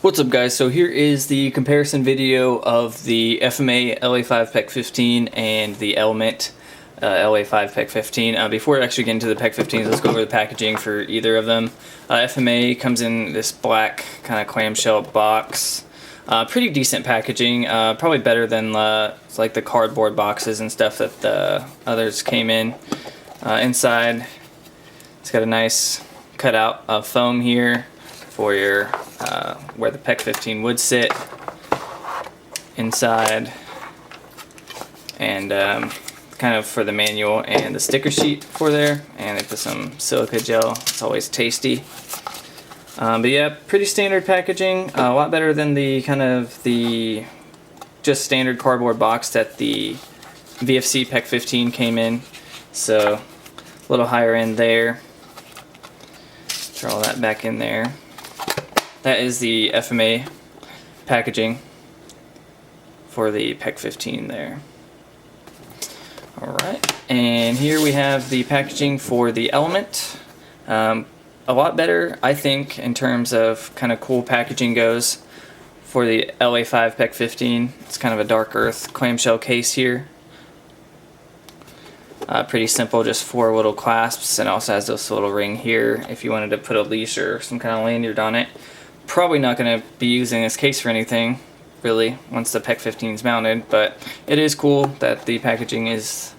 What's up, guys? So here is the comparison video of the FMA LA-5 PEQ-15 and the Element LA-5 PEQ-15. Before I actually get into the PEQ-15s, let's go over the packaging for either of them. FMA comes in this black kind of clamshell box. Pretty decent packaging, probably better than like the cardboard boxes and stuff that the others came in. Inside, it's got a nice cutout of foam here for your where the PEQ-15 would sit inside, and kind of for the manual and the sticker sheet for there, and they put some silica gel. It's always tasty. But yeah, pretty standard packaging, a lot better than the kind of the just standard cardboard box that the VFC PEQ-15 came in, so a little higher end there. Throw all that back in there. That is the FMA packaging for the PEQ-15 there. Alright, and here we have the packaging for the Element. A lot better, I think, in terms of kind of cool packaging goes for the LA-5 PEQ-15. It's kind of a dark earth clamshell case here. Pretty simple, just 4 little clasps, and also has this little ring here if you wanted to put a leash or some kind of lanyard on it. Probably not going to be using this case for anything, really, once the PEQ-15 is mounted, but it is cool that the packaging is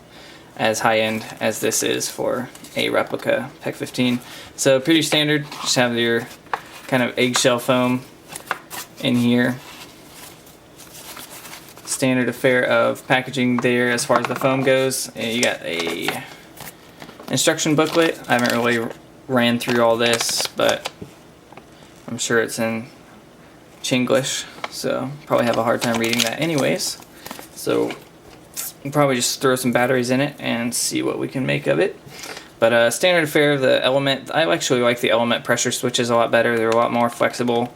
as high-end as this is for a replica PEQ-15. So pretty standard, just have your kind of eggshell foam in here. Standard affair of packaging there as far as the foam goes. And you got a instruction booklet. I haven't really ran through all this, but I'm sure it's in Chinglish, so probably have a hard time reading that anyways. So we'll probably just throw some batteries in it and see what we can make of it. But standard affair of the Element. I actually like the Element pressure switches a lot better. They're a lot more flexible.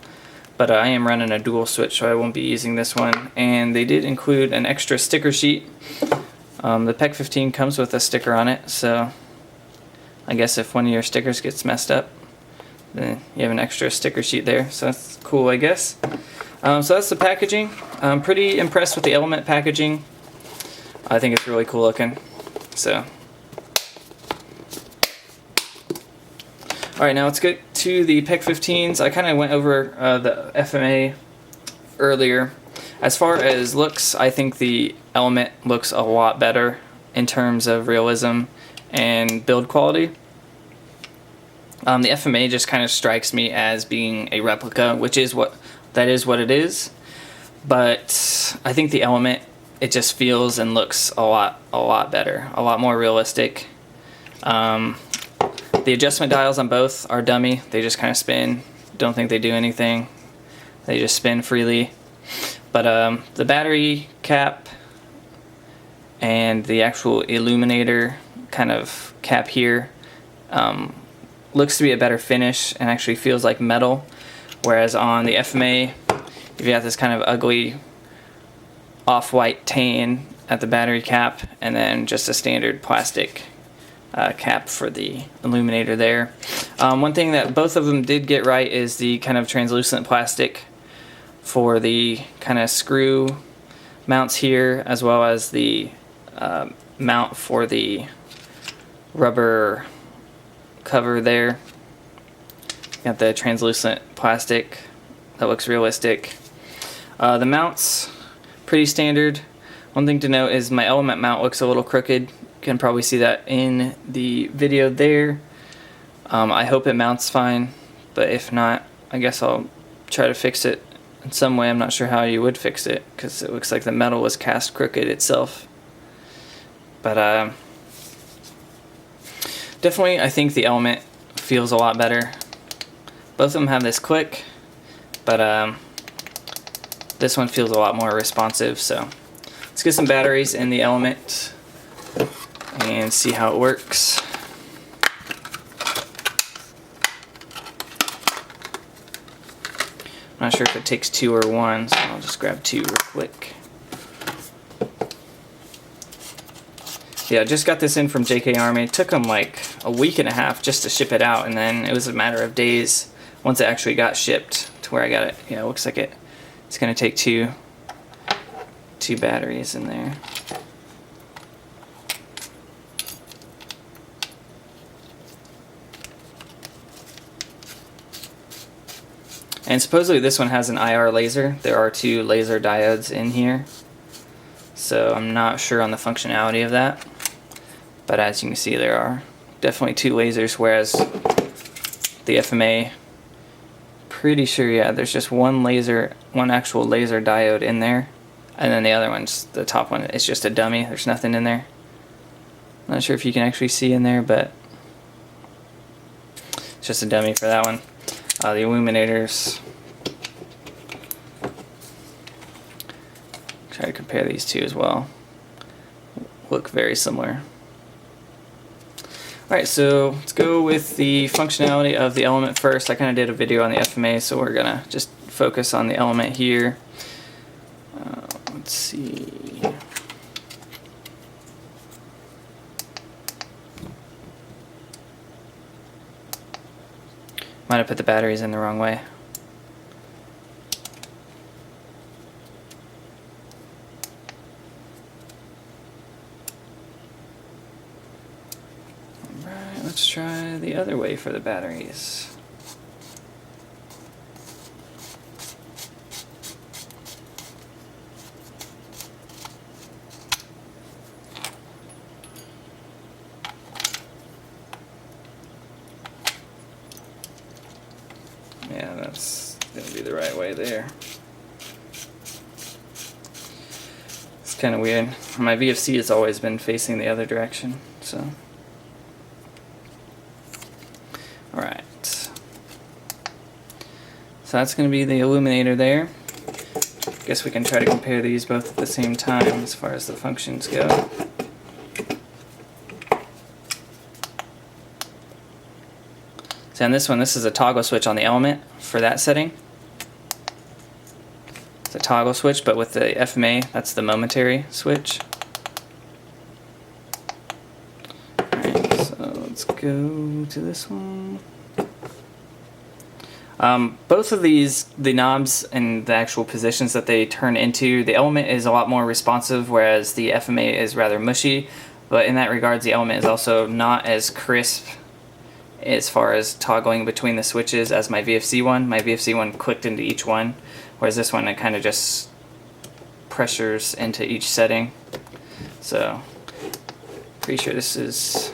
But I am running a dual switch, so I won't be using this one. And they did include an extra sticker sheet. The PEQ-15 comes with a sticker on it, so I guess if one of your stickers gets messed up, then you have an extra sticker sheet there, so that's cool, I guess. So that's the packaging. I'm pretty impressed with the Element packaging. I think it's really cool looking. So, alright, now let's get to the PEQ-15s. I kind of went over the FMA earlier. As far as looks, I think the Element looks a lot better in terms of realism and build quality. The FMA just kind of strikes me as being a replica, which is what it is. But I think the Element, it just feels and looks a lot better, a lot more realistic. The adjustment dials on both are dummy. They just kind of spin. Don't think they do anything. They just spin freely. But the battery cap and the actual illuminator kind of cap here looks to be a better finish and actually feels like metal. Whereas on the FMA, you've got this kind of ugly off-white tan at the battery cap, and then just a standard plastic cap for the illuminator there. One thing that both of them did get right is the kind of translucent plastic for the kind of screw mounts here, as well as the mount for the rubber cover there. Got the translucent plastic that looks realistic. The mounts, pretty standard. One thing to note is my Element mount looks a little crooked. You can probably see that in the video there. I hope it mounts fine, but if not, I guess I'll try to fix it in some way. I'm not sure how you would fix it, because it looks like the metal was cast crooked itself. But definitely I think the Element feels a lot better. Both of them have this click, but this one feels a lot more responsive. So let's get some batteries in the Element and see how it works. I'm not sure if it takes 2 or 1, so I'll just grab 2 real quick. Yeah, I just got this in from JK Army. It took them like a week and a half just to ship it out, and then it was a matter of days once it actually got shipped to where I got it. Yeah, it looks like it's going to take two batteries in there. And supposedly this one has an IR laser. There are 2 laser diodes in here. So I'm not sure on the functionality of that. But as you can see, there are definitely 2 lasers, whereas the FMA, pretty sure, yeah, there's just one actual laser diode in there. And then the other one's, the top one, it's just a dummy. There's nothing in there. Not sure if you can actually see in there, but it's just a dummy for that one. The illuminators, try to compare these two as well, look very similar. Alright, so let's go with the functionality of the element first. I kind of did a video on the FMA, so we're going to just focus on the element here. Let's see. Might have put the batteries in the wrong way. Alright, let's try the other way for the batteries. Yeah, that's going to be the right way there. It's kind of weird. My VFC has always been facing the other direction, so. Alright. So that's going to be the illuminator there. Guess we can try to compare these both at the same time as far as the functions go. So on this one, this is a toggle switch on the element for that setting. It's a toggle switch, but with the FMA, that's the momentary switch. Alright, so let's go to this one. Both of these, the knobs and the actual positions that they turn into, the element is a lot more responsive, whereas the FMA is rather mushy. But in that regards, the element is also not as crisp as far as toggling between the switches as my VFC one. My VFC one clicked into each one, whereas this one, it kind of just pressures into each setting. So, pretty sure this is...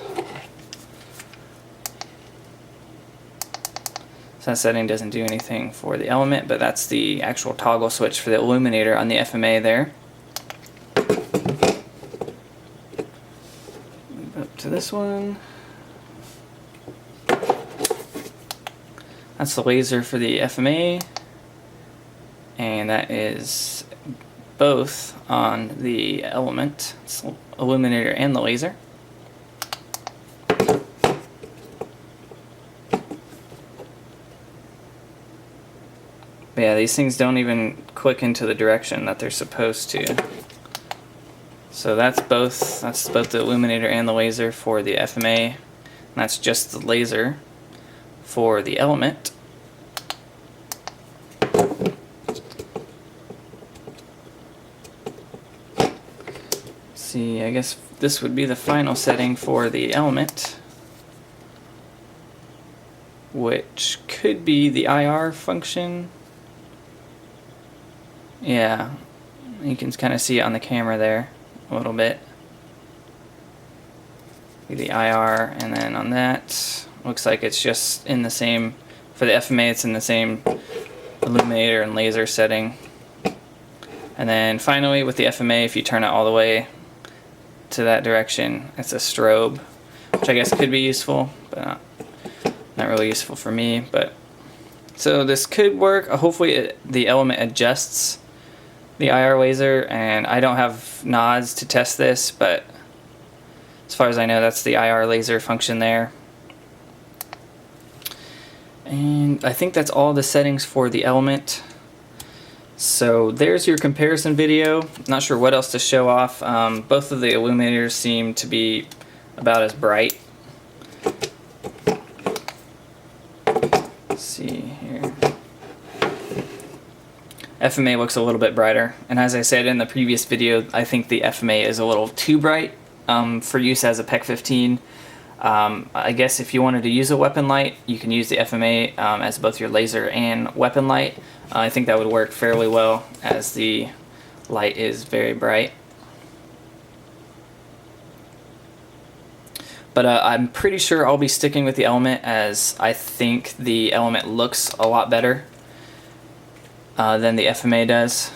So that setting doesn't do anything for the element, but that's the actual toggle switch for the illuminator on the FMA there. Move up to this one. That's the laser for the FMA, and that is both on the element. It's the illuminator and the laser. But yeah, these things don't even click into the direction that they're supposed to. So that's both the illuminator and the laser for the FMA, and that's just the laser for the element. See, I guess this would be the final setting for the element, which could be the IR function. Yeah, you can kind of see it on the camera there a little bit. The IR, and then on that, looks like it's just in the same, for the FMA it's in the same illuminator and laser setting. And then finally with the FMA, if you turn it all the way to that direction, it's a strobe, which I guess could be useful, but not really useful for me. But so this could work. Hopefully the element adjusts the IR laser, and I don't have nods to test this, but as far as I know, that's the IR laser function there. And I think that's all the settings for the element. So there's your comparison video. Not sure what else to show off. Both of the illuminators seem to be about as bright. Let's see here. FMA looks a little bit brighter, and as I said in the previous video, I think the FMA is a little too bright for use as a PEQ-15. I guess if you wanted to use a weapon light, you can use the FMA as both your laser and weapon light. I think that would work fairly well, as the light is very bright. But I'm pretty sure I'll be sticking with the Element, as I think the Element looks a lot better than the FMA does.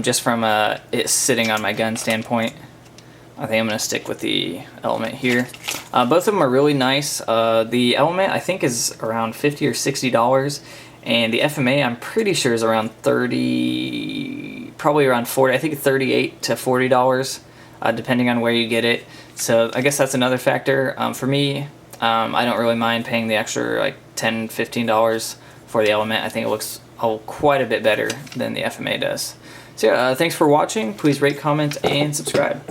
Just from it sitting on my gun standpoint, I think I'm going to stick with the Element here. Both of them are really nice. The Element I think is around $50 or $60, and the FMA I'm pretty sure is around $30, probably around $40. I think $38 to $40, depending on where you get it. So I guess that's another factor. For me, I don't really mind paying the extra like $10, $15 for the Element. I think it looks quite a bit better than the FMA does. So yeah, thanks for watching. Please rate, comment, and subscribe.